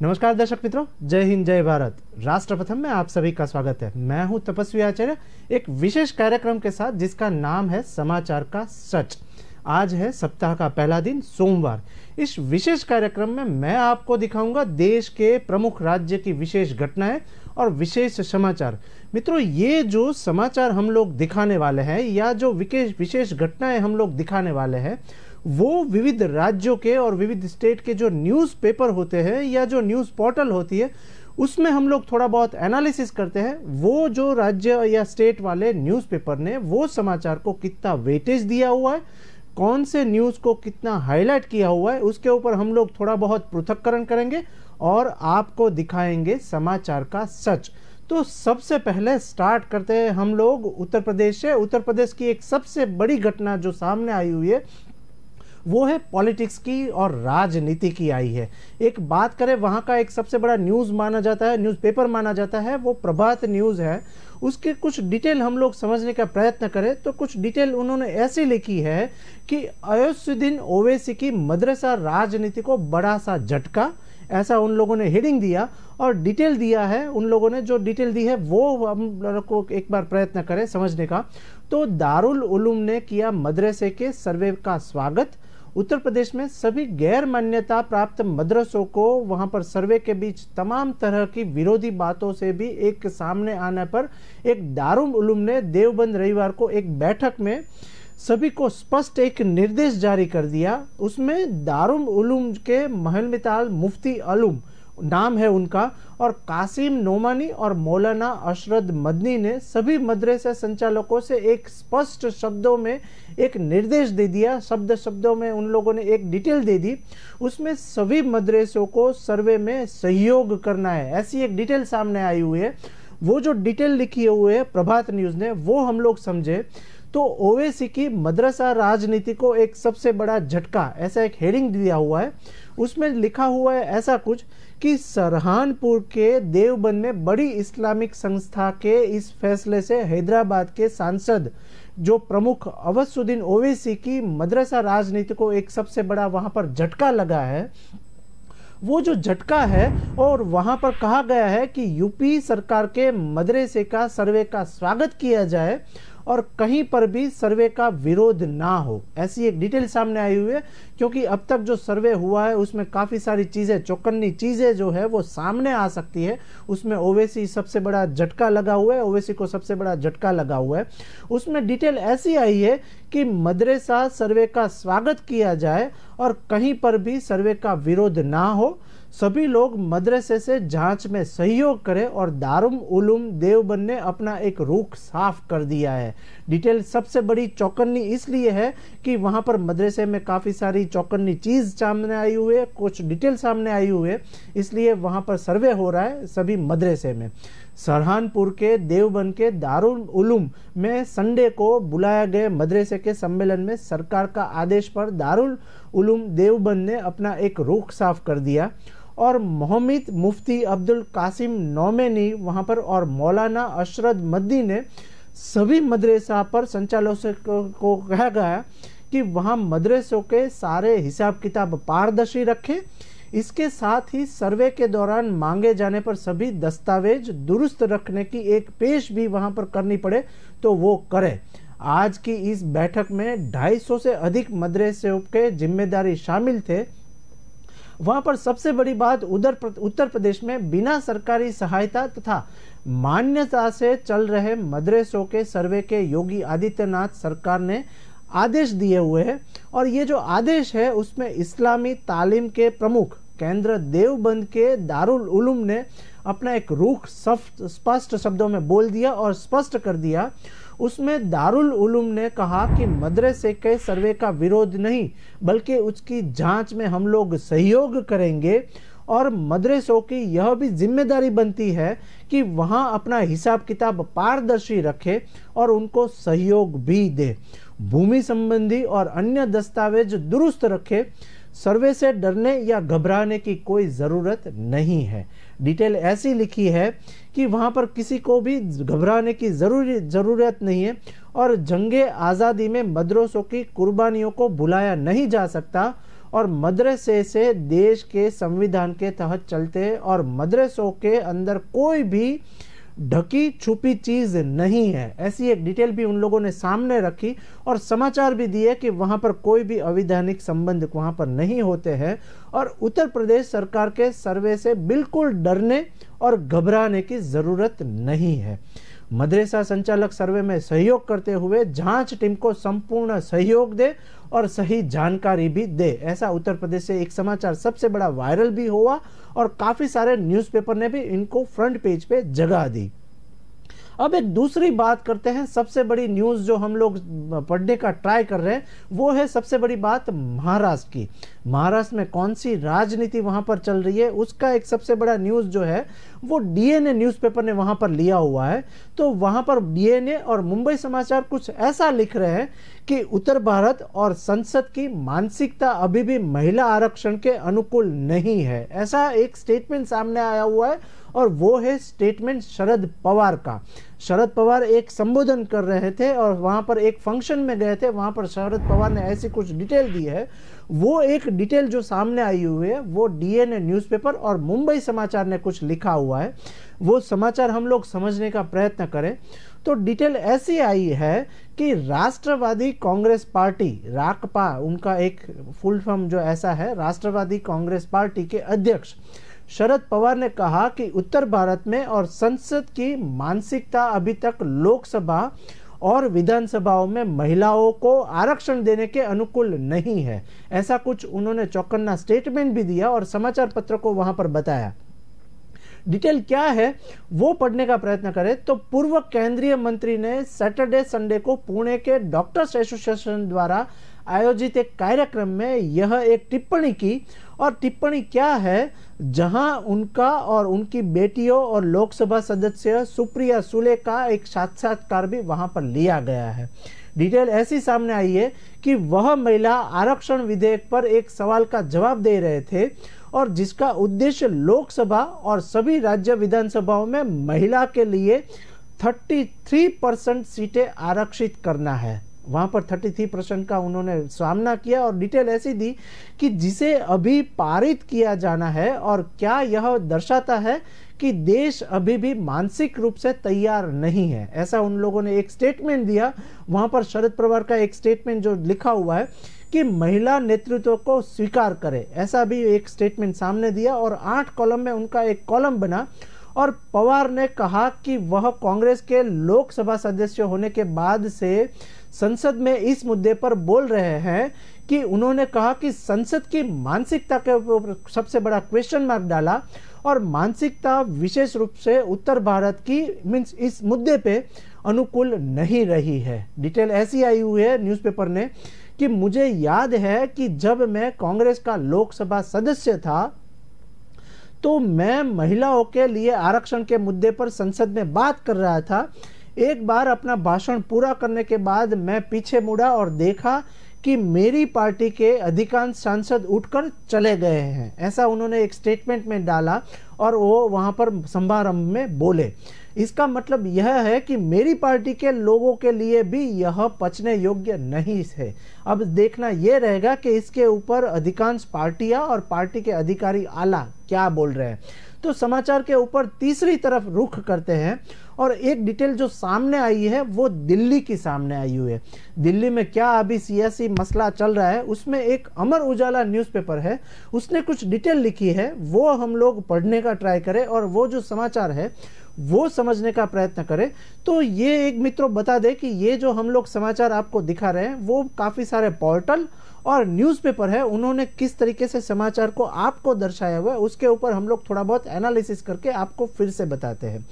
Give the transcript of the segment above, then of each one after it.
नमस्कार दर्शक मित्रों, जय हिंद जय भारत। राष्ट्र प्रथम में आप सभी का स्वागत है। मैं हूं तपस्वी आचार्य, एक विशेष कार्यक्रम के साथ जिसका नाम है समाचार का सच। आज है सप्ताह का पहला दिन, सोमवार। इस विशेष कार्यक्रम में मैं आपको दिखाऊंगा देश के प्रमुख राज्य की विशेष घटनाएं और विशेष समाचार। मित्रों, ये जो समाचार हम लोग दिखाने वाले हैं या जो विशेष घटनाएं हम लोग दिखाने वाले हैं, वो विविध राज्यों के और विविध स्टेट के जो न्यूज़पेपर होते हैं या जो न्यूज़ पोर्टल होती है, उसमें हम लोग थोड़ा बहुत एनालिसिस करते हैं। वो जो राज्य या स्टेट वाले न्यूज़पेपर ने वो समाचार को कितना वेटेज दिया हुआ है, कौन से न्यूज़ को कितना हाईलाइट किया हुआ है, उसके ऊपर हम लोग थोड़ा बहुत पृथक्करण करेंगे और आपको दिखाएंगे समाचार का सच। तो सबसे पहले स्टार्ट करते हैं हम लोग उत्तर प्रदेश से। उत्तर प्रदेश की एक सबसे बड़ी घटना जो सामने आई हुई है वो है पॉलिटिक्स की और राजनीति की आई है। एक बात करें, वहाँ का एक सबसे बड़ा न्यूज़ माना जाता है, न्यूज़पेपर माना जाता है, वो प्रभात न्यूज़ है। उसके कुछ डिटेल हम लोग समझने का प्रयत्न करें तो कुछ डिटेल उन्होंने ऐसी लिखी है कि अयूसुद्दीन ओवैसी की मदरसा राजनीति को बड़ा सा झटका, ऐसा उन लोगों ने हेडिंग दिया और डिटेल दिया है। उन लोगों ने जो डिटेल दी है वो हम लोगों को एक बार प्रयत्न करें समझने का। तो दारुल उलूम ने किया मदरसे के सर्वे का स्वागत। उत्तर प्रदेश में सभी गैर मान्यता प्राप्त मदरसों को वहां पर सर्वे के बीच तमाम तरह की विरोधी बातों से भी एक सामने आने पर एक दारुल उलूम ने देवबंद रविवार को एक बैठक में सभी को स्पष्ट एक निर्देश जारी कर दिया। उसमें दारुल उलूम के महलमिताल मुफ्ती आलम नाम है उनका, और कासिम नोमानी और मौलाना अशरद मदनी ने सभी मदरसे संचालकों से एक स्पष्ट शब्दों में एक निर्देश दे दिया। शब्दों में उन लोगों ने एक डिटेल दे दी, उसमें सभी मदरसों को सर्वे में सहयोग करना है, ऐसी एक डिटेल सामने आई हुई है। वो जो डिटेल लिखी हुई है प्रभात न्यूज़ ने, वो हम लोग समझे तो ओवैसी की मदरसा राजनीति को एक सबसे बड़ा झटका, ऐसा एक हेडिंग दिया हुआ है। उसमें लिखा हुआ है ऐसा कुछ कि सरहानपुर के देवबंद में बड़ी इस्लामिक संस्था के इस फैसले से हैदराबाद के सांसद जो प्रमुख अयूसुद्दीन ओवैसी की मदरसा राजनीति को एक सबसे बड़ा वहां पर झटका लगा है। वो जो झटका है, और वहां पर कहा गया है कि यूपी सरकार के मदरसे का सर्वे का स्वागत किया जाए और कहीं पर भी सर्वे का विरोध ना हो, ऐसी एक डिटेल सामने आई हुई है। क्योंकि अब तक जो सर्वे हुआ है उसमें काफ़ी सारी चीज़ें, चौकन्नी चीज़ें जो है वो सामने आ सकती है। उसमें ओवैसी सबसे बड़ा झटका लगा हुआ है, ओवैसी को सबसे बड़ा झटका लगा हुआ है। उसमें डिटेल ऐसी आई है कि मदरसा सर्वे का स्वागत किया जाए और कहीं पर भी सर्वे का विरोध ना हो, सभी लोग मदरसे से जांच में सहयोग करें, और दारुल उलूम देवबंद ने अपना एक रुख साफ कर दिया है। डिटेल सबसे बड़ी चौकन्नी इसलिए है कि वहां पर मदरसे में काफ़ी सारी चौकन्नी चीज़ सामने आई हुई है, कुछ डिटेल सामने आई हुई है, इसलिए वहां पर सर्वे हो रहा है सभी मदरसे में। सरहानपुर के देवबंद के दारुल उलूम में संडे को बुलाया गए मदरसे के सम्मेलन में सरकार का आदेश पर दारुल उलूम देवबंद ने अपना एक रुख साफ कर दिया, और मोहम्मद मुफ्ती अब्दुल कासिम नोमानी वहाँ पर और मौलाना अशरद मदनी ने सभी मदरसा पर संचालकों को कहा गया कि वहाँ मदरसों के सारे हिसाब किताब पारदर्शी रखें। इसके साथ ही सर्वे के दौरान मांगे जाने पर सभी दस्तावेज दुरुस्त रखने की एक पेश भी वहाँ पर करनी पड़े तो वो करें। आज की इस बैठक में 250 से अधिक मदरसों के जिम्मेदारी शामिल थे। वहाँ पर सबसे बड़ी बात, उत्तर प्रदेश में बिना सरकारी सहायता तथा मान्यता से चल रहे मदरसों के सर्वे के योगी आदित्यनाथ सरकार ने आदेश दिए हुए हैं, और ये जो आदेश है उसमें इस्लामी तालीम के प्रमुख केंद्र देवबंद के दारुल उलूम ने अपना एक रुख स्पष्ट शब्दों में बोल दिया और स्पष्ट कर दिया। उसमें दारुल उलूम ने कहा कि मदरसे के सर्वे का विरोध नहीं, बल्कि उसकी जांच में हम लोग सहयोग करेंगे, और मदरसों की यह भी जिम्मेदारी बनती है कि वहां अपना हिसाब किताब पारदर्शी रखे और उनको सहयोग भी दे, भूमि संबंधी और अन्य दस्तावेज दुरुस्त रखे। सर्वे से डरने या घबराने की कोई ज़रूरत नहीं है। डिटेल ऐसी लिखी है कि वहाँ पर किसी को भी घबराने की ज़रूरत नहीं है, और जंगे आज़ादी में मदरसों की कुर्बानियों को भुलाया नहीं जा सकता। और मदरसे से देश के संविधान के तहत चलते हैं और मदरसों के अंदर कोई भी ढकी छुपी चीज नहीं है। ऐसी एक डिटेल भी उन लोगों ने सामने रखी और समाचार भी दिए कि वहां पर कोई भी अवैधानिक संबंध वहां पर नहीं होते हैं और उत्तर प्रदेश सरकार के सर्वे से बिल्कुल डरने और घबराने की जरूरत नहीं है। मदरसा संचालक सर्वे में सहयोग करते हुए जांच टीम को संपूर्ण सहयोग दे और सही जानकारी भी दे। ऐसा उत्तर प्रदेश से एक समाचार सबसे बड़ा वायरल भी हुआ और काफी सारे न्यूज़पेपर ने भी इनको फ्रंट पेज पे जगह दी। अब एक दूसरी बात करते हैं। सबसे बड़ी न्यूज़ जो हम लोग पढ़ने का ट्राई कर रहे हैं वो है सबसे बड़ी बात महाराष्ट्र की। महाराष्ट्र में कौन सी राजनीति वहां पर चल रही है उसका एक सबसे बड़ा न्यूज़ जो है वो डीएनए न्यूज़पेपर ने वहां पर लिया हुआ है। तो वहां पर डीएनए और मुंबई समाचार कुछ ऐसा लिख रहे हैं कि उत्तर भारत और संसद की मानसिकता अभी भी महिला आरक्षण के अनुकूल नहीं है। ऐसा एक स्टेटमेंट सामने आया हुआ है और वो है स्टेटमेंट शरद पवार का। शरद पवार एक संबोधन कर रहे थे और वहां पर एक फंक्शन में गए थे, वहां पर शरद पवार ने ऐसी कुछ डिटेल दी है। वो एक डिटेल जो सामने आई हुई है वो डीएनए न्यूज़पेपर और मुंबई समाचार ने कुछ लिखा हुआ है। वो समाचार हम लोग समझने का प्रयत्न करें तो डिटेल ऐसी आई है कि राष्ट्रवादी कांग्रेस पार्टी राकपा, उनका एक फुल फॉर्म जो ऐसा है, राष्ट्रवादी कांग्रेस पार्टी के अध्यक्ष शरद पवार ने कहा कि उत्तर भारत में और संसद की मानसिकता अभी तक लोकसभा और विधानसभाओं में महिलाओं को आरक्षण देने के अनुकूल नहीं है। ऐसा कुछ उन्होंने चौकन्ना स्टेटमेंट भी दिया और समाचार पत्र को वहां पर बताया। डिटेल क्या है वो पढ़ने का प्रयत्न करें तो पूर्व केंद्रीय मंत्री ने सैटरडे संडे को पुणे के डॉक्टर्स एसोसिएशन द्वारा आयोजित एक कार्यक्रम में यह एक टिप्पणी की। और टिप्पणी क्या है, जहां उनका और उनकी बेटियों और लोकसभा सदस्य सुप्रिया सुले का एक साक्षात्कार भी वहां पर लिया गया है। डिटेल ऐसी सामने आई है कि वह महिला आरक्षण विधेयक पर एक सवाल का जवाब दे रहे थे और जिसका उद्देश्य लोकसभा और सभी राज्य विधानसभाओं में महिला के लिए 33% सीटें आरक्षित करना है। वहां पर 33% का उन्होंने सामना किया और डिटेल ऐसी दी कि जिसे अभी पारित किया जाना है और क्या यह दर्शाता है कि देश अभी भी मानसिक रूप से तैयार नहीं है। ऐसा उन लोगों ने एक स्टेटमेंट दिया। वहां पर शरद पवार का एक स्टेटमेंट जो लिखा हुआ है कि महिला नेतृत्व को स्वीकार करे, ऐसा भी एक स्टेटमेंट सामने दिया और 8 कॉलम में उनका एक कॉलम बना। और पवार ने कहा कि वह कांग्रेस के लोकसभा सदस्य होने के बाद से संसद में इस मुद्दे पर बोल रहे हैं कि उन्होंने कहा कि संसद की मानसिकता के ऊपर सबसे बड़ा क्वेश्चन मार्क डाला और मानसिकता विशेष रूप से उत्तर भारत की मीन्स इस मुद्दे पे अनुकूल नहीं रही है। डिटेल ऐसी आई हुई है न्यूज़पेपर ने कि मुझे याद है कि जब मैं कांग्रेस का लोकसभा सदस्य था तो मैं महिलाओं के लिए आरक्षण के मुद्दे पर संसद में बात कर रहा था। एक बार अपना भाषण पूरा करने के बाद मैं पीछे मुड़ा और देखा कि मेरी पार्टी के अधिकांश सांसद उठकर चले गए हैं। ऐसा उन्होंने एक स्टेटमेंट में डाला और वो वहां पर समारंभ में बोले। इसका मतलब यह है कि मेरी पार्टी के लोगों के लिए भी यह पचने योग्य नहीं है। अब देखना यह रहेगा कि इसके ऊपर अधिकांश पार्टियां और पार्टी के अधिकारी आला क्या बोल रहे हैं। तो समाचार के ऊपर तीसरी तरफ रुख करते हैं और एक डिटेल जो सामने आई है वो दिल्ली की सामने आई हुई है। दिल्ली में क्या अभी सियासी मसला चल रहा है उसमें एक अमर उजाला न्यूज़पेपर है, उसने कुछ डिटेल लिखी है, वो हम लोग पढ़ने का ट्राई करें और वो जो समाचार है वो समझने का प्रयत्न करें। तो ये एक मित्रों बता दें कि ये जो हम लोग समाचार आपको दिखा रहे हैं वो काफ़ी सारे पोर्टल और न्यूज़पेपर है, उन्होंने किस तरीके से समाचार को आपको दर्शाया हुआ है उसके ऊपर हम लोग थोड़ा बहुत एनालिसिस करके आपको फिर से बताते हैं।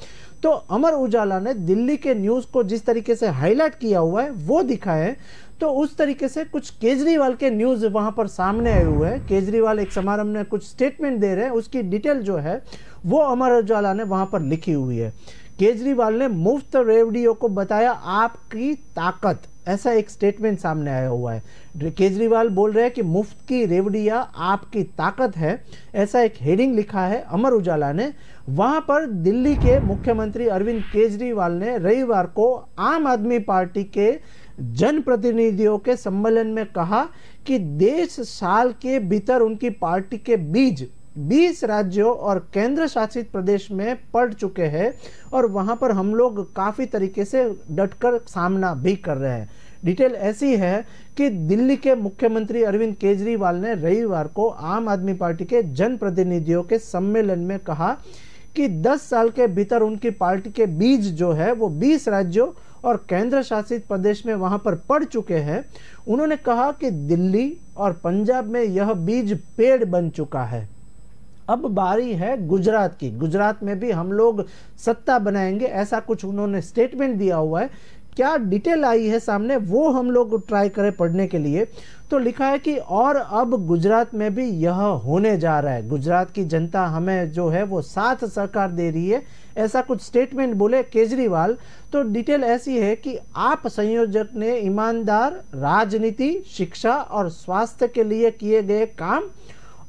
तो अमर उजाला ने दिल्ली के न्यूज़ को जिस तरीके से हाईलाइट किया हुआ है वो दिखाया है, तो उस तरीके से कुछ केजरीवाल के न्यूज़ वहां पर सामने आए हुए हैं। केजरीवाल एक समारंभ में कुछ स्टेटमेंट दे रहे हैं, उसकी डिटेल जो है वो अमर उजाला ने वहां पर लिखी हुई है। केजरीवाल ने मुफ्त रेवड़ियों को बताया आपकी ताकत, ऐसा एक स्टेटमेंट सामने आया हुआ है। केजरीवाल बोल रहे हैं कि मुफ्त की रेवड़ियां आपकी ताकत है, ऐसा एक हेडिंग लिखा है अमर उजाला ने। वहां पर दिल्ली के मुख्यमंत्री अरविंद केजरीवाल ने रविवार को आम आदमी पार्टी के जनप्रतिनिधियों के सम्मेलन में कहा कि देश साल के भीतर उनकी पार्टी के बीज 20 राज्यों और केंद्र शासित प्रदेश में पड़ चुके हैं और वहां पर हम लोग काफ़ी तरीके से डटकर सामना भी कर रहे हैं। डिटेल ऐसी है कि दिल्ली के मुख्यमंत्री अरविंद केजरीवाल ने रविवार को आम आदमी पार्टी के जनप्रतिनिधियों के सम्मेलन में कहा कि 10 साल के भीतर उनकी पार्टी के बीज जो है वो 20 राज्यों और केंद्र शासित प्रदेश में वहां पर पड़ चुके हैं। उन्होंने कहा कि दिल्ली और पंजाब में यह बीज पेड़ बन चुका है। अब बारी है गुजरात की। गुजरात में भी हम लोग सत्ता बनाएंगे, ऐसा कुछ उन्होंने स्टेटमेंट दिया हुआ है। क्या डिटेल आई है सामने वो हम लोग ट्राई करें पढ़ने के लिए। तो लिखा है कि और अब गुजरात में भी यह होने जा रहा है। गुजरात की जनता हमें जो है वो साथ सहकार दे रही है, ऐसा कुछ स्टेटमेंट बोले केजरीवाल। तो डिटेल ऐसी है कि आप संयोजक ने ईमानदार राजनीति, शिक्षा और स्वास्थ्य के लिए किए गए काम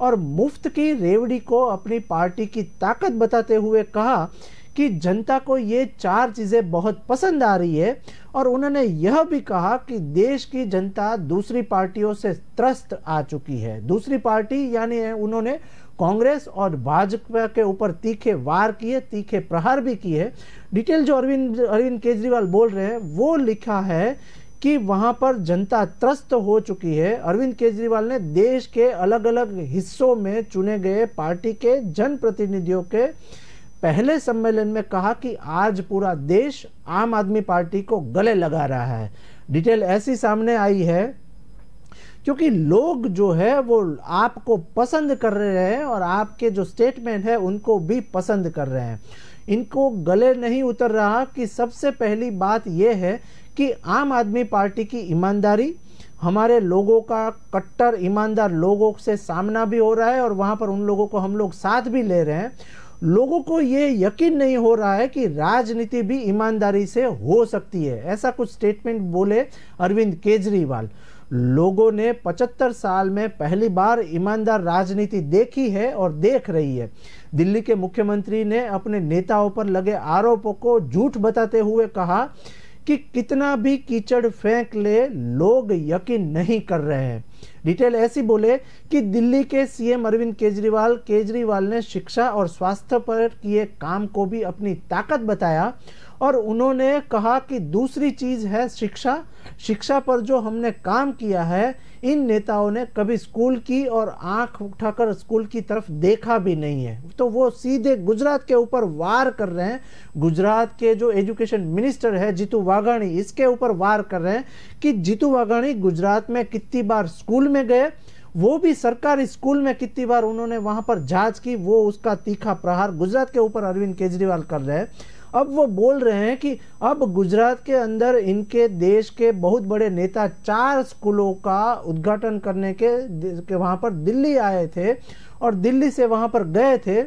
और मुफ्त की रेवड़ी को अपनी पार्टी की ताकत बताते हुए कहा कि जनता को ये 4 चीज़ें बहुत पसंद आ रही है। और उन्होंने यह भी कहा कि देश की जनता दूसरी पार्टियों से त्रस्त आ चुकी है। दूसरी पार्टी यानी उन्होंने कांग्रेस और भाजपा के ऊपर तीखे वार किए, तीखे प्रहार भी किए। डिटेल जो अरविंद केजरीवाल बोल रहे हैं वो लिखा है कि वहां पर जनता त्रस्त हो चुकी है। अरविंद केजरीवाल ने देश के अलग अलग हिस्सों में चुने गए पार्टी के जनप्रतिनिधियों के पहले सम्मेलन में कहा कि आज पूरा देश आम आदमी पार्टी को गले लगा रहा है। डिटेल ऐसी सामने आई है क्योंकि लोग जो है वो आपको पसंद कर रहे हैं और आपके जो स्टेटमेंट है उनको भी पसंद कर रहे हैं। इनको गले नहीं उतर रहा कि सबसे पहली बात यह है कि आम आदमी पार्टी की ईमानदारी, हमारे लोगों का कट्टर ईमानदार लोगों से सामना भी हो रहा है और वहां पर उन लोगों को हम लोग साथ भी ले रहे हैं। लोगों को ये यकीन नहीं हो रहा है कि राजनीति भी ईमानदारी से हो सकती है, ऐसा कुछ स्टेटमेंट बोले अरविंद केजरीवाल। लोगों ने 75 साल में पहली बार ईमानदार राजनीति देखी है और देख रही है। दिल्ली के मुख्यमंत्री ने अपने नेताओं पर लगे आरोपों को झूठ बताते हुए कहा कि कितना भी कीचड़ फेंक ले लोग यकीन नहीं कर रहे हैं। डिटेल ऐसी बोले कि दिल्ली के सीएम अरविंद केजरीवाल ने शिक्षा और स्वास्थ्य पर किए काम को भी अपनी ताकत बताया और उन्होंने कहा कि दूसरी चीज है शिक्षा पर जो हमने काम किया है, इन नेताओं ने कभी स्कूल की और आंख उठाकर स्कूल की तरफ देखा भी नहीं है। तो वो सीधे गुजरात के ऊपर वार कर रहे हैं। गुजरात के जो एजुकेशन मिनिस्टर है जीतू वाघाणी, इसके ऊपर वार कर रहे हैं कि जीतू वाघाणी गुजरात में कितनी बार स्कूल में गए, वो भी सरकारी स्कूल में कितनी बार उन्होंने वहां पर जांच की, वो उसका तीखा प्रहार गुजरात के ऊपर अरविंद केजरीवाल कर रहे हैं। अब वो बोल रहे हैं कि अब गुजरात के अंदर इनके देश के बहुत बड़े नेता 4 स्कूलों का उद्घाटन करने के वहां पर दिल्ली आए थे और दिल्ली से वहां पर गए थे।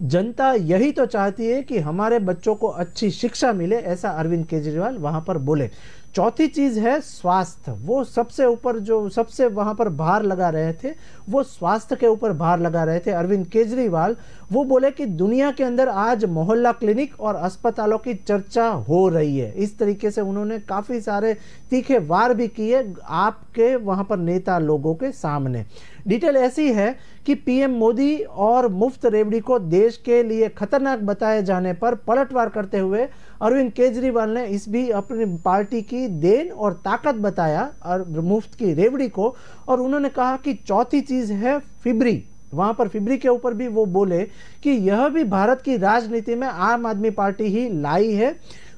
जनता यही तो चाहती है कि हमारे बच्चों को अच्छी शिक्षा मिले, ऐसा अरविंद केजरीवाल वहां पर बोले। चौथी चीज है स्वास्थ्य। वो सबसे ऊपर जो सबसे वहां पर भार लगा रहे थे वो स्वास्थ्य के ऊपर भार लगा रहे थे अरविंद केजरीवाल। वो बोले कि दुनिया के अंदर आज मोहल्ला क्लिनिक और अस्पतालों की चर्चा हो रही है। इस तरीके से उन्होंने काफी सारे तीखे वार भी किए आपके वहां पर नेता लोगों के सामने। डिटेल ऐसी है कि पीएम मोदी और मुफ्त रेवड़ी को देश के लिए खतरनाक बताए जाने पर पलटवार करते हुए अरविंद केजरीवाल ने इस भी अपनी पार्टी की देन और ताकत बताया और मुफ्त की रेवड़ी को। और उन्होंने कहा कि चौथी चीज है फिब्री। वहां पर फिब्री के ऊपर भी वो बोले कि यह भी भारत की राजनीति में आम आदमी पार्टी ही लाई है।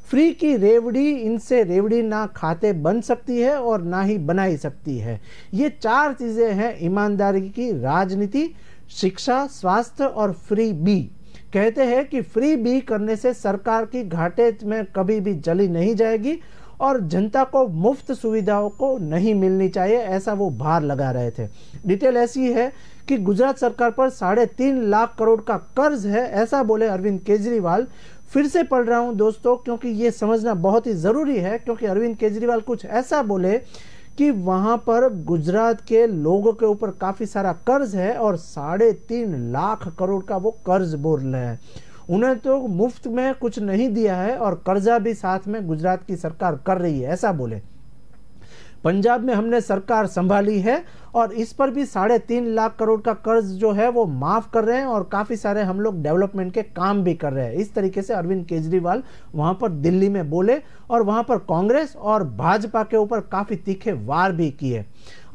फ्री की रेवड़ी, इनसे रेवड़ी ना खाते बन सकती है और ना ही बनाई सकती है। ये 4 चीजें हैं ईमानदारी की राजनीति, शिक्षा, स्वास्थ्य और फ्री बी। कहते हैं कि फ्री बी करने से सरकार की घाटे में कभी भी चली नहीं जाएगी और जनता को मुफ्त सुविधाओं को नहीं मिलनी चाहिए, ऐसा वो भार लगा रहे थे। डिटेल ऐसी है कि गुजरात सरकार पर 3.5 लाख करोड़ का कर्ज है, ऐसा बोले अरविंद केजरीवाल। फिर से पढ़ रहा हूं दोस्तों क्योंकि ये समझना बहुत ही जरूरी है, क्योंकि अरविंद केजरीवाल कुछ ऐसा बोले कि वहां पर गुजरात के लोगों के ऊपर काफी सारा कर्ज है और 3.5 लाख करोड़ का वो कर्ज बोल रहे हैं। उन्हें तो मुफ्त में कुछ नहीं दिया है और कर्जा भी साथ में गुजरात की सरकार कर रही है, ऐसा बोले। पंजाब में हमने सरकार संभाली है और इस पर भी 3.5 लाख करोड़ का कर्ज जो है वो माफ कर रहे हैं और काफी सारे हम लोग डेवलपमेंट के काम भी कर रहे हैं। इस तरीके से अरविंद केजरीवाल वहां पर दिल्ली में बोले और वहां पर कांग्रेस और भाजपा के ऊपर काफी तीखे वार भी किए।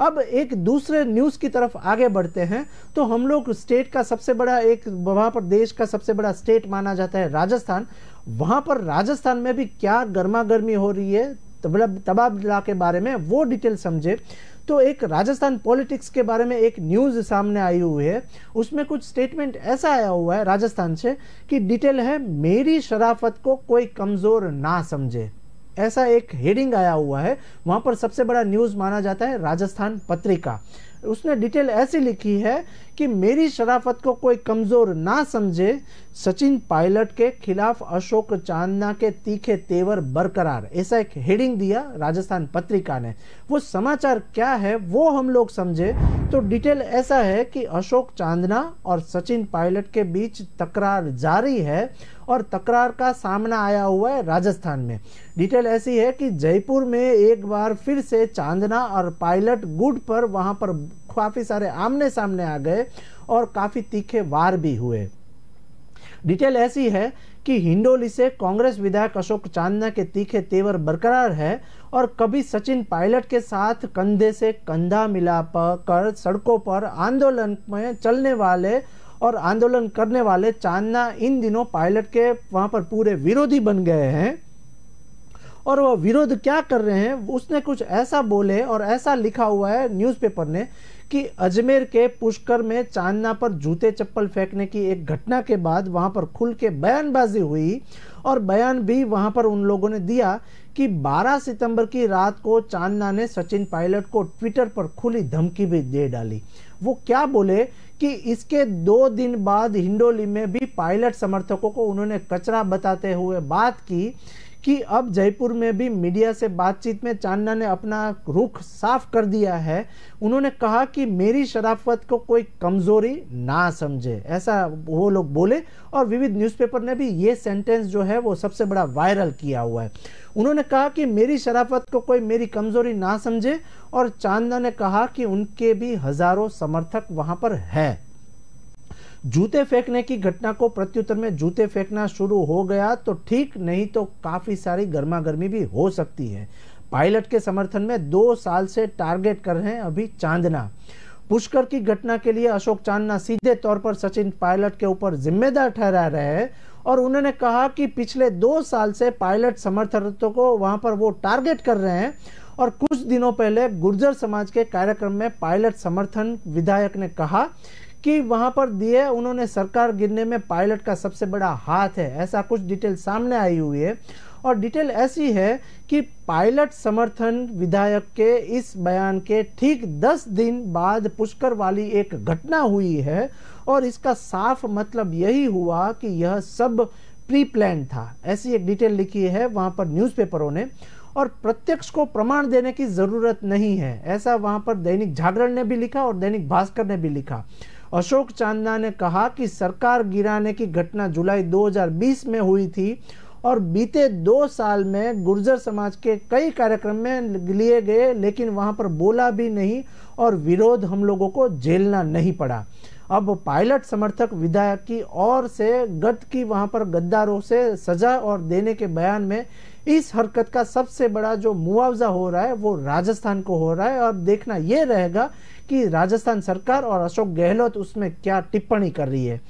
अब एक दूसरे न्यूज की तरफ आगे बढ़ते हैं तो हम लोग स्टेट का सबसे बड़ा एक वहां पर देश का सबसे बड़ा स्टेट माना जाता है राजस्थान। वहां पर राजस्थान में भी क्या गर्मा गर्मी हो रही है तबादला के बारे में वो डिटेल समझे तो एक राजस्थान पॉलिटिक्स के बारे में एक न्यूज सामने आई हुई है। उसमें कुछ स्टेटमेंट ऐसा आया हुआ है राजस्थान से कि डिटेल है, मेरी शराफत को कोई कमजोर ना समझे, ऐसा एक हेडिंग आया हुआ है। वहां पर सबसे बड़ा न्यूज माना जाता है राजस्थान पत्रिका। उसने डिटेल ऐसी लिखी है कि मेरी शराफत को कोई कमजोर ना समझे, सचिन पायलट के खिलाफ अशोक चांदना के तीखे तेवर बरकरार, ऐसा एक हेडिंग दिया राजस्थान पत्रिका ने। वो समाचार क्या है वो हम लोग समझे तो डिटेल ऐसा है कि अशोक चांदना और सचिन पायलट के बीच तकरार जारी है और तकरार का सामना आया हुआ है राजस्थान में। डिटेल ऐसी है कि जयपुर में एक बार फिर से चांदना और पायलट गुट पर वहां पर काफी सारे आमने सामने आ गए और काफी तीखे वार भी हुए। डिटेल ऐसी है कि हिंडोली से कांग्रेस विधायक अशोक चांदना के तीखे तेवर बरकरार है और कभी सचिन पायलट के साथ कंधे से कंधा मिलाकर सड़कों पर आंदोलन में चलने वाले और आंदोलन करने वाले चांदना इन दिनों पायलट के वहां पर पूरे विरोधी बन गए हैं। और वह विरोध क्या कर रहे हैं, उसने कुछ ऐसा बोले और ऐसा लिखा हुआ है न्यूज़पेपर ने कि अजमेर के पुष्कर में चांदना पर जूते चप्पल फेंकने की एक घटना के बाद वहां पर खुल के बयानबाजी हुई और बयान भी वहां पर उन लोगों ने दिया कि 12 सितंबर की रात को चांदना ने सचिन पायलट को ट्विटर पर खुली धमकी भी दे डाली। वो क्या बोले कि इसके 2 दिन बाद हिंडोली में भी पायलट समर्थकों को उन्होंने कचरा बताते हुए बात की कि अब जयपुर में भी मीडिया से बातचीत में चांदना ने अपना रुख साफ कर दिया है। उन्होंने कहा कि मेरी शराफत को कोई कमजोरी ना समझे, ऐसा वो लोग बोले और विविध न्यूज़पेपर ने भी ये सेंटेंस जो है वो सबसे बड़ा वायरल किया हुआ है। उन्होंने कहा कि मेरी शराफत को कोई मेरी कमजोरी ना समझे और चांदना ने कहा कि उनके भी हजारों समर्थक वहां पर है। जूते फेंकने की घटना को प्रत्युत्तर में जूते फेंकना शुरू हो गया तो ठीक, नहीं तो काफी सारी गर्मा गर्मी भी हो सकती है। पायलट के समर्थन में 2 साल से टारगेट कर रहे हैं अभी चांदना। पुष्कर की घटना के लिए अशोक चांदना सीधे तौर पर सचिन पायलट के ऊपर जिम्मेदार ठहरा रहे हैं और उन्होंने कहा कि पिछले 2 साल से पायलट समर्थकों को वहां पर वो टारगेट कर रहे हैं और कुछ दिनों पहले गुर्जर समाज के कार्यक्रम में पायलट समर्थन विधायक ने कहा कि वहां पर दिए उन्होंने सरकार गिरने में पायलट का सबसे बड़ा हाथ है, ऐसा कुछ डिटेल सामने आई हुई है। और डिटेल ऐसी है कि पायलट समर्थन विधायक के इस बयान के ठीक 10 दिन बाद पुष्कर वाली एक घटना हुई है और इसका साफ मतलब यही हुआ कि यह सब प्री प्लान था, ऐसी एक डिटेल लिखी है वहां पर न्यूज़पेपरों ने। और प्रत्यक्ष को प्रमाण देने की जरूरत नहीं है, ऐसा वहां पर दैनिक जागरण ने भी लिखा और दैनिक भास्कर ने भी लिखा। अशोक चांदना ने कहा कि सरकार गिराने की घटना जुलाई 2020 में हुई थी और बीते 2 साल में गुर्जर समाज के कई कार्यक्रम में लिए गए लेकिन वहां पर बोला भी नहीं और विरोध हम लोगों को झेलना नहीं पड़ा। अब पायलट समर्थक विधायक की ओर से गत की वहां पर गद्दारों से सजा और देने के बयान में इस हरकत का सबसे बड़ा जो मुआवजा हो रहा है वो राजस्थान को हो रहा है और देखना यह रहेगा कि राजस्थान सरकार और अशोक गहलोत उसमें क्या टिप्पणी कर रही है।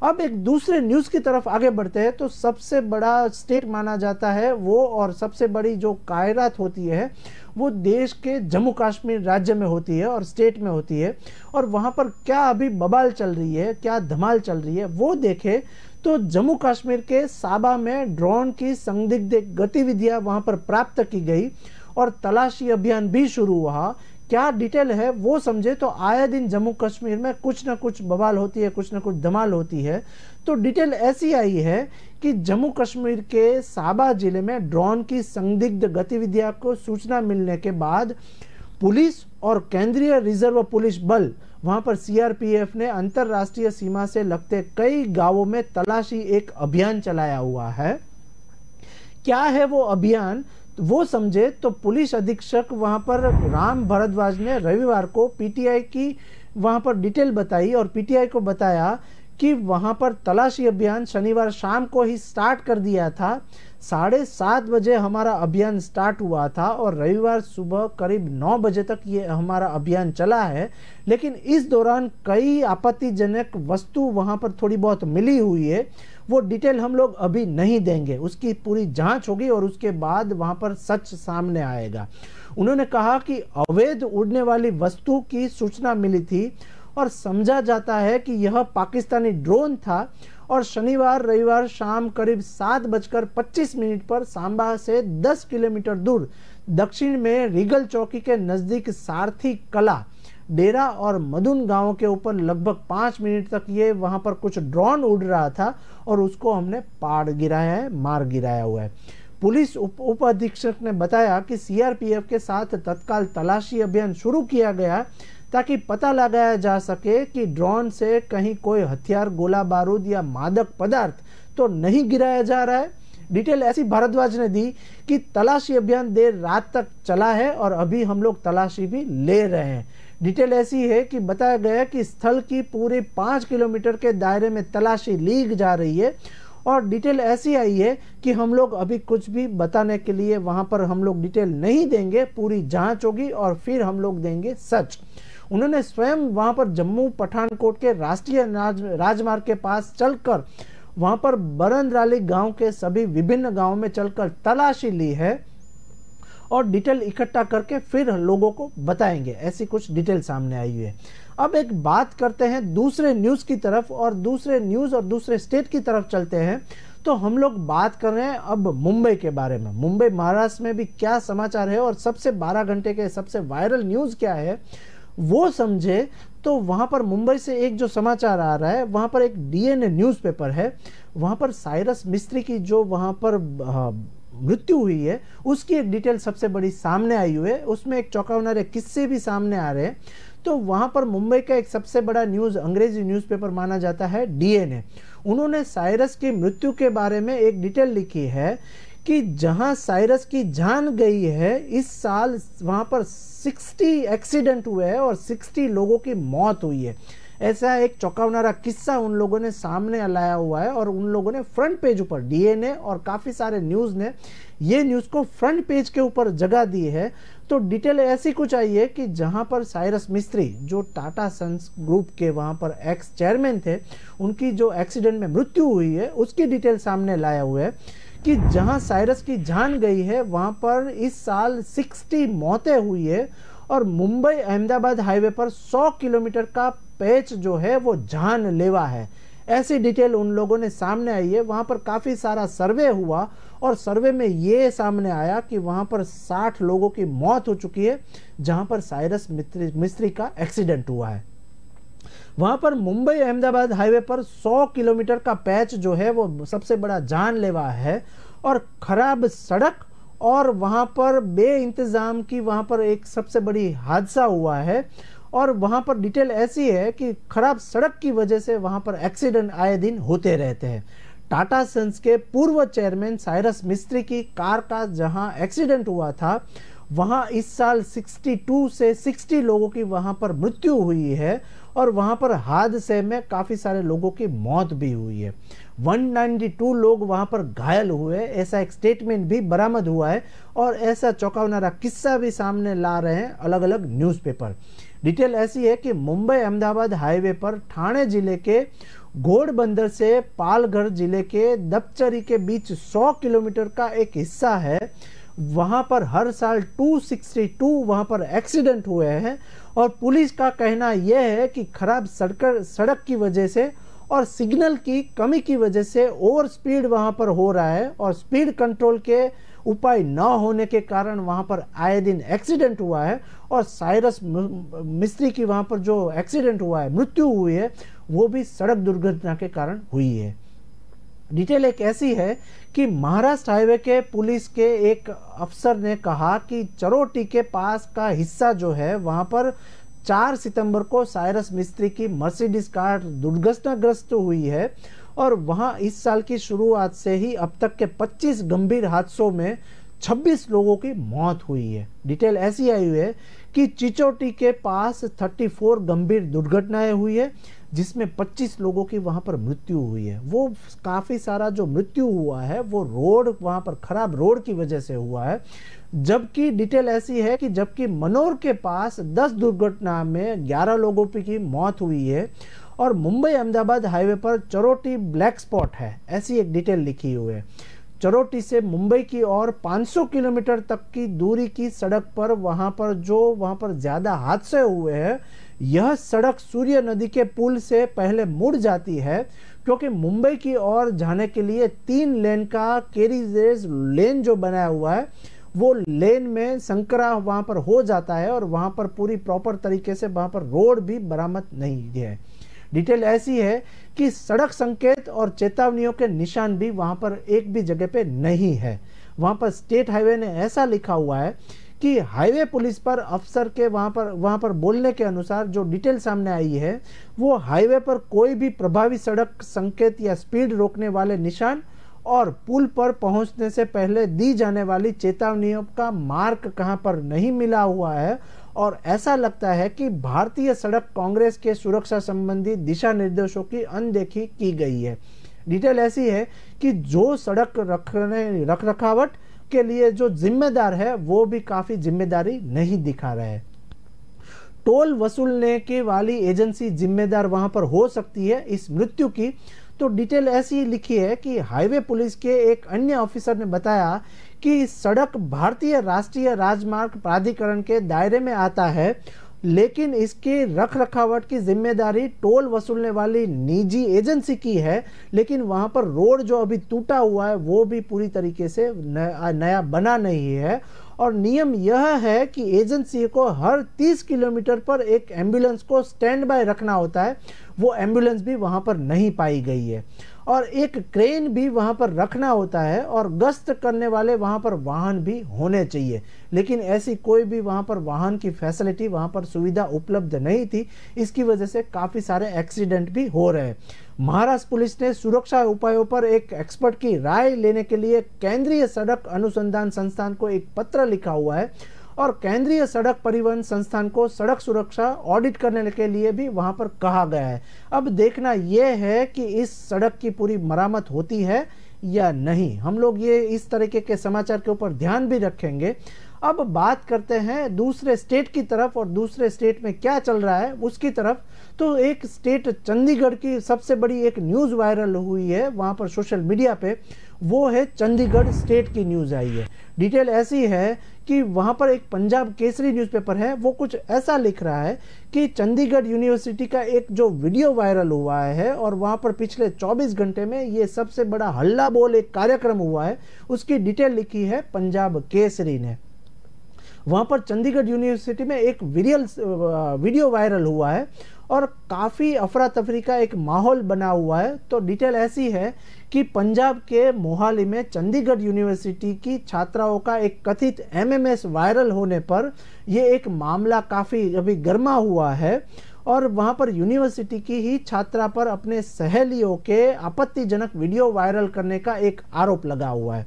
अब एक दूसरे न्यूज की तरफ आगे बढ़ते हैं तो सबसे बड़ा स्टेट माना जाता है वो और सबसे बड़ी जो कायरात होती है वो देश के जम्मू कश्मीर राज्य में होती है और स्टेट में होती है और वहां पर क्या अभी बवाल चल रही है, क्या धमाल चल रही है वो देखे तो जम्मू कश्मीर के साबा में ड्रोन की संदिग्ध गतिविधियां वहां पर प्राप्त की गई और तलाशी अभियान भी शुरू हुआ। क्या डिटेल है वो समझे तो आए दिन जम्मू कश्मीर में कुछ ना कुछ बवाल होती है, कुछ ना कुछ धमाल होती है। तो डिटेल ऐसी आई है कि जम्मू कश्मीर के साबा जिले में ड्रोन की संदिग्ध गतिविधियों को सूचना मिलने के बाद पुलिस और केंद्रीय रिजर्व पुलिस बल वहां पर सीआरपीएफ ने अंतरराष्ट्रीय सीमा से लगते कई गांवों में तलाशी एक अभियान चलाया हुआ है। क्या है वो अभियान, वो समझे तो पुलिस अधीक्षक वहां पर राम भारद्वाज ने रविवार को पीटीआई की वहां पर डिटेल बताई और पीटीआई को बताया कि वहां पर तलाशी अभियान शनिवार शाम को ही स्टार्ट कर दिया था। 7:30 बजे हमारा अभियान स्टार्ट हुआ था और रविवार सुबह करीब 9 बजे तक ये हमारा अभियान चला है। लेकिन इस दौरान कई आपत्तिजनक वस्तु वहां पर थोड़ी बहुत मिली हुई है। वो डिटेल हम लोग अभी नहीं देंगे, उसकी पूरी जांच होगी और उसके बाद वहां पर सच सामने आएगा। उन्होंने कहा कि अवैध उड़ने वाली वस्तु की सूचना मिली थी और समझा जाता है कि यह पाकिस्तानी ड्रोन था और शनिवार रविवार शाम करीब 7:25 पर सांबा से 10 किलोमीटर दूर दक्षिण में रिगल चौकी के नजदीक सारथी कला डेरा और मदुन गांव के ऊपर लगभग 5 मिनट तक ये वहां पर कुछ ड्रोन उड़ रहा था और उसको हमने पाड़ गिराया है, मार गिराया हुआ है। पुलिस उप अधीक्षक ने बताया कि सीआरपीएफ के साथ तत्काल तलाशी अभियान शुरू किया गया ताकि पता लगाया जा सके कि ड्रोन से कहीं कोई हथियार, गोला बारूद या मादक पदार्थ तो नहीं गिराया जा रहा है। डिटेल ऐसी भारद्वाज ने दी कि तलाशी अभियान देर रात तक चला है और अभी हम लोग तलाशी भी ले रहे हैं। डिटेल ऐसी है कि बताया गया कि स्थल की पूरे 5 किलोमीटर के दायरे में तलाशी ली जा रही है और डिटेल ऐसी आई है कि हम लोग अभी कुछ भी बताने के लिए वहां पर हम लोग डिटेल नहीं देंगे, पूरी जांच होगी और फिर हम लोग देंगे सच। उन्होंने स्वयं वहां पर जम्मू पठानकोट के राष्ट्रीय राजमार्ग के पास चलकर वहां पर बरंदराली गांव के सभी विभिन्न गांवों में चलकर तलाशी ली है और डिटेल इकट्ठा करके फिर लोगों को बताएंगे। ऐसी कुछ डिटेल सामने आई हुई है। अब एक बात करते हैं दूसरे न्यूज की तरफ और दूसरे न्यूज और दूसरे स्टेट की तरफ चलते हैं। तो हम लोग बात कर रहे हैं अब मुंबई के बारे में। मुंबई महाराष्ट्र में भी क्या समाचार है और सबसे 12 घंटे के सबसे वायरल न्यूज क्या है वो समझे तो वहां पर मुंबई से एक जो समाचार आ रहा है, वहां पर एक डीएनए न्यूज़पेपर है, वहां पर साइरस मिस्त्री की जो वहां पर मृत्यु हुई है उसकी एक डिटेल सबसे बड़ी सामने आई हुई है। उसमें एक चौंकावनारे किस्से भी सामने आ रहे हैं। तो वहां पर मुंबई का एक सबसे बड़ा न्यूज अंग्रेजी न्यूज़पेपर माना जाता है डीएनए। उन्होंने साइरस की मृत्यु के बारे में एक डिटेल लिखी है कि जहां साइरस की जान गई है इस साल वहां पर 60 एक्सीडेंट हुए हैं और 60 लोगों की मौत हुई है। ऐसा एक चौंकावनारा किस्सा उन लोगों ने सामने लाया हुआ है और उन लोगों ने फ्रंट पेज ऊपर डीएनए और काफ़ी सारे न्यूज़ ने ये न्यूज़ को फ्रंट पेज के ऊपर जगह दी है। तो डिटेल ऐसी कुछ आई है कि जहां पर साइरस मिस्त्री जो टाटा सन्स ग्रुप के वहां पर एक्स चेयरमैन थे, उनकी जो एक्सीडेंट में मृत्यु हुई है उसकी डिटेल सामने लाया हुआ है कि जहां साइरस की जान गई है वहां पर इस साल 60 मौतें हुई है और मुंबई अहमदाबाद हाईवे पर 100 किलोमीटर का पैच जो है वो जानलेवा है। ऐसी डिटेल उन लोगों ने सामने आई है। वहां पर काफ़ी सारा सर्वे हुआ और सर्वे में ये सामने आया कि वहां पर 60 लोगों की मौत हो चुकी है जहां पर साइरस मिस्त्री का एक्सीडेंट हुआ है। वहां पर मुंबई अहमदाबाद हाईवे पर 100 किलोमीटर का पैच जो है वो सबसे बड़ा जानलेवा है और खराब सड़क और वहां पर बेइंतजाम की वहां पर एक सबसे बड़ी हादसा हुआ है। और वहां पर डिटेल ऐसी है कि खराब सड़क की वजह से वहां पर एक्सीडेंट आए दिन होते रहते हैं। टाटा सन्स के पूर्व चेयरमैन साइरस मिस्त्री की कार का जहां एक्सीडेंट हुआ था वहां इस साल 62 से 60 लोगों की वहां पर मृत्यु हुई है और वहां पर हादसे में काफी सारे लोगों की मौत भी हुई है। 192 लोग वहां पर घायल हुए, ऐसा एक स्टेटमेंट भी बरामद हुआ है और ऐसा चौंकावनारा किस्सा भी सामने ला रहे हैं अलग अलग न्यूज़पेपर। डिटेल ऐसी है कि मुंबई अहमदाबाद हाईवे पर ठाणे जिले के घोड़बंदर से पालघर जिले के दपचरी के बीच 100 किलोमीटर का एक हिस्सा है। वहां पर हर साल 262 वहां पर एक्सीडेंट हुए हैं और पुलिस का कहना यह है कि खराब सड़क की वजह से और सिग्नल की कमी की वजह से ओवर स्पीड वहां पर हो रहा है और स्पीड कंट्रोल के उपाय न होने के कारण वहां पर आए दिन एक्सीडेंट हुआ है और साइरस मिस्त्री की वहां पर जो एक्सीडेंट हुआ है, मृत्यु हुई है, वो भी सड़क दुर्घटना के कारण हुई है। डिटेल एक ऐसी है कि महाराष्ट्र हाईवे के पुलिस के एक अफसर ने कहा कि चरोटी के पास का हिस्सा जो है वहां पर 4 सितंबर को साइरस मिस्त्री की मर्सिडीज कार दुर्घटनाग्रस्त हुई है और वहां इस साल की शुरुआत से ही अब तक के 25 गंभीर हादसों में 26 लोगों की मौत हुई है। डिटेल ऐसी आई हुई है कि चिचोटी के पास 34 गंभीर दुर्घटनाएं हुई है, जिसमें 25 लोगों की वहां पर मृत्यु हुई है। वो काफ़ी सारा जो मृत्यु हुआ है वो रोड, वहां पर खराब रोड की वजह से हुआ है। जबकि डिटेल ऐसी है कि जबकि मनोर के पास 10 दुर्घटना में 11 लोगों की मौत हुई है और मुंबई अहमदाबाद हाईवे पर चरोटी ब्लैक स्पॉट है, ऐसी एक डिटेल लिखी हुई है। चरोटी से मुंबई की ओर 500 किलोमीटर तक की दूरी की सड़क पर वहां पर ज्यादा हादसे हुए हैं। यह सड़क सूर्य नदी के पुल से पहले मुड़ जाती है, क्योंकि मुंबई की ओर जाने के लिए 3 लेन का कैरिजेज लेन जो बनाया हुआ है वो लेन में संकरा वहां पर हो जाता है और वहां पर पूरी प्रॉपर तरीके से वहां पर रोड भी बरामद नहीं है। डिटेल ऐसी है कि सड़क संकेत और चेतावनियों के निशान भी वहां पर एक भी जगह पे नहीं है। वहां पर स्टेट हाईवे ने ऐसा लिखा हुआ है कि हाईवे पुलिस पर अफसर के वहां पर बोलने के अनुसार जो डिटेल सामने आई है वो हाईवे पर कोई भी प्रभावी सड़क संकेत या स्पीड रोकने वाले निशान और पुल पर पहुंचने से पहले दी जाने वाली चेतावनियों का मार्क कहां पर नहीं मिला हुआ है और ऐसा लगता है कि भारतीय सड़क कांग्रेस के सुरक्षा संबंधी दिशा निर्देशों की अनदेखी की गई है। डिटेल ऐसी है कि जो सड़क रख रखावट के लिए जो जिम्मेदार है वो भी काफी जिम्मेदारी नहीं दिखा रहा है। टोल वसूलने की वाली एजेंसी जिम्मेदार वहां पर हो सकती है इस मृत्यु की। तो डिटेल ऐसी लिखी है कि हाईवे पुलिस के एक अन्य ऑफिसर ने बताया कि सड़क भारतीय राष्ट्रीय राजमार्ग प्राधिकरण के दायरे में आता है, लेकिन इसकी रख रखावट की जिम्मेदारी टोल वसूलने वाली निजी एजेंसी की है। लेकिन वहां पर रोड जो अभी टूटा हुआ है वो भी पूरी तरीके से नया बना नहीं है और नियम यह है कि एजेंसी को हर 30 किलोमीटर पर एक एम्बुलेंस को स्टैंड बाय रखना होता है। वो एम्बुलेंस भी वहां पर नहीं पाई गई है और एक क्रेन भी वहां पर रखना होता है और गश्त करने वाले वहां पर वाहन भी होने चाहिए, लेकिन ऐसी कोई भी वहां पर वाहन की फैसिलिटी, वहां पर सुविधा उपलब्ध नहीं थी। इसकी वजह से काफी सारे एक्सीडेंट भी हो रहे हैं। महाराष्ट्र पुलिस ने सुरक्षा उपायों पर एक एक्सपर्ट की राय लेने के लिए केंद्रीय सड़क अनुसंधान संस्थान को एक पत्र लिखा हुआ है और केंद्रीय सड़क परिवहन संस्थान को सड़क सुरक्षा ऑडिट करने के लिए भी वहां पर कहा गया है। अब देखना यह है कि इस सड़क की पूरी मरम्मत होती है या नहीं। हम लोग ये इस तरीके के समाचार के ऊपर ध्यान भी रखेंगे। अब बात करते हैं दूसरे स्टेट की तरफ और दूसरे स्टेट में क्या चल रहा है उसकी तरफ। तो एक स्टेट चंडीगढ़ की सबसे बड़ी एक न्यूज़ वायरल हुई है वहां पर सोशल मीडिया पे, वो है चंडीगढ़ स्टेट की न्यूज़ आई है। डिटेल ऐसी है कि वहां पर एक पंजाब केसरी न्यूज़पेपर है, वो कुछ ऐसा लिख रहा है कि चंडीगढ़ यूनिवर्सिटी का एक जो वीडियो वायरल हुआ है और वहां पर पिछले 24 घंटे में ये सबसे बड़ा हल्ला बोल एक कार्यक्रम हुआ है, उसकी डिटेल लिखी है पंजाब केसरी ने। वहां पर चंडीगढ़ यूनिवर्सिटी में एक वीडियो वायरल हुआ है और काफ़ी अफरा तफरी का एक माहौल बना हुआ है। तो डिटेल ऐसी है कि पंजाब के मोहाली में चंडीगढ़ यूनिवर्सिटी की छात्राओं का एक कथित एमएमएस वायरल होने पर यह एक मामला काफ़ी अभी गर्मा हुआ है और वहां पर यूनिवर्सिटी की ही छात्रा पर अपने सहेलियों के आपत्तिजनक वीडियो वायरल करने का एक आरोप लगा हुआ है।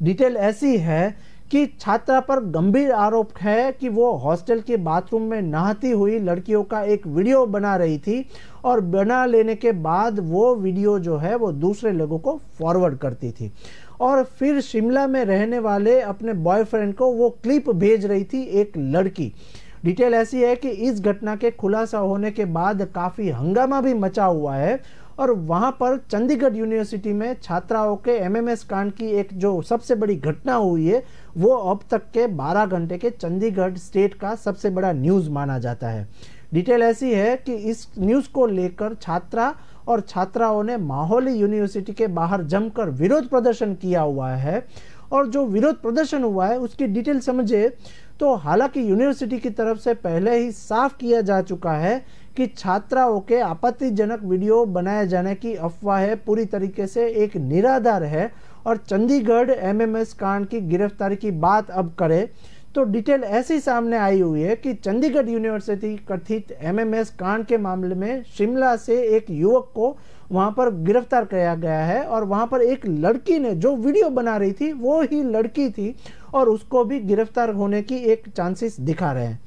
डिटेल ऐसी है कि छात्रा पर गंभीर आरोप है कि वो हॉस्टल के बाथरूम में नहाती हुई लड़कियों का एक वीडियो बना रही थी और बना लेने के बाद वो वीडियो जो है वो दूसरे लोगों को फॉरवर्ड करती थी और फिर शिमला में रहने वाले अपने बॉयफ्रेंड को वो क्लिप भेज रही थी एक लड़की। डिटेल ऐसी है कि इस घटना के खुलासा होने के बाद काफ़ी हंगामा भी मचा हुआ है और वहां पर चंडीगढ़ यूनिवर्सिटी में छात्राओं के एमएमएस कांड की एक जो सबसे बड़ी घटना हुई है वो अब तक के 12 घंटे के चंडीगढ़ स्टेट का सबसे बड़ा न्यूज़ माना जाता है। डिटेल ऐसी है कि इस न्यूज़ को लेकर छात्रा और छात्राओं ने माहौली यूनिवर्सिटी के बाहर जमकर विरोध प्रदर्शन किया हुआ है और जो विरोध प्रदर्शन हुआ है उसकी डिटेल समझे तो हालांकि यूनिवर्सिटी की तरफ से पहले ही साफ किया जा चुका है कि छात्राओं के आपत्तिजनक वीडियो बनाए जाने की अफवाह पूरी तरीके से एक निराधार है और चंडीगढ़ एमएमएस कांड की गिरफ्तारी की बात अब करे तो डिटेल ऐसी सामने आई हुई है कि चंडीगढ़ यूनिवर्सिटी कथित एमएमएस कांड के मामले में शिमला से एक युवक को वहां पर गिरफ्तार किया गया है और वहां पर एक लड़की ने जो वीडियो बना रही थी वो ही लड़की थी और उसको भी गिरफ्तार होने की एक चांसेस दिखा रहे हैं।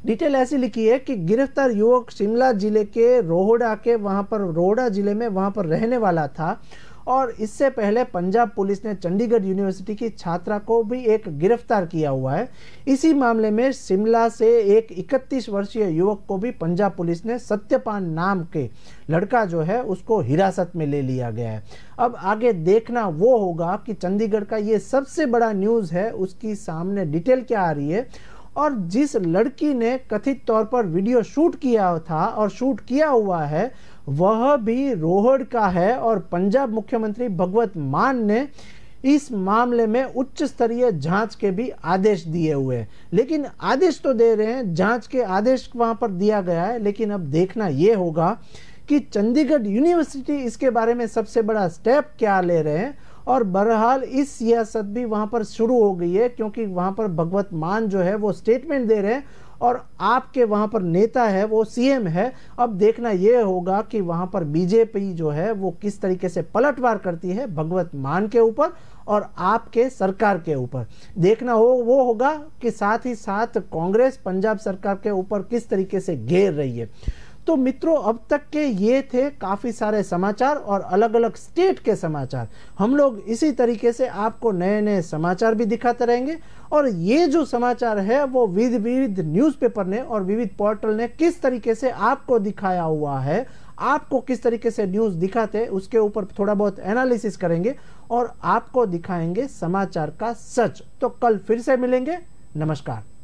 डिटेल ऐसी लिखी है कि गिरफ्तार युवक शिमला जिले के रोहड़ा जिले में वहां पर रहने वाला था और इससे पहले पंजाब पुलिस ने चंडीगढ़ यूनिवर्सिटी की छात्रा को भी एक गिरफ्तार किया हुआ है। इसी मामले में शिमला से एक 31 वर्षीय युवक को भी पंजाब पुलिस ने सत्यपान नाम के लड़का जो है उसको हिरासत में ले लिया गया है। अब आगे देखना वो होगा कि चंडीगढ़ का ये सबसे बड़ा न्यूज़ है उसकी सामने डिटेल क्या आ रही है और जिस लड़की ने कथित तौर पर वीडियो शूट किया था और शूट किया हुआ है वह भी रोहड़ का है और पंजाब मुख्यमंत्री भगवत मान ने इस मामले में उच्च स्तरीय जांच के भी आदेश दिए हुए हैं। लेकिन आदेश तो दे रहे हैं, जांच के आदेश वहां पर दिया गया है, लेकिन अब देखना यह होगा कि चंडीगढ़ यूनिवर्सिटी इसके बारे में सबसे बड़ा स्टेप क्या ले रहे हैं। और बहरहाल इस सियासत भी वहां पर शुरू हो गई है क्योंकि वहां पर भगवत मान जो है वो स्टेटमेंट दे रहे हैं और आपके वहां पर नेता है वो सीएम है। अब देखना यह होगा कि वहां पर बीजेपी जो है वो किस तरीके से पलटवार करती है भगवत मान के ऊपर और आपके सरकार के ऊपर। देखना वो होगा कि साथ ही साथ कांग्रेस पंजाब सरकार के ऊपर किस तरीके से घेर रही है। तो मित्रों, अब तक के ये थे काफ़ी सारे समाचार और अलग अलग स्टेट के समाचार। हम लोग इसी तरीके से आपको नए नए समाचार भी दिखाते रहेंगे और ये जो समाचार है वो विविध न्यूज़पेपर ने और विविध पोर्टल ने किस तरीके से आपको दिखाया हुआ है, आपको किस तरीके से न्यूज़ दिखाते हैं उसके ऊपर थोड़ा बहुत एनालिसिस करेंगे और आपको दिखाएंगे समाचार का सच। तो कल फिर से मिलेंगे। नमस्कार।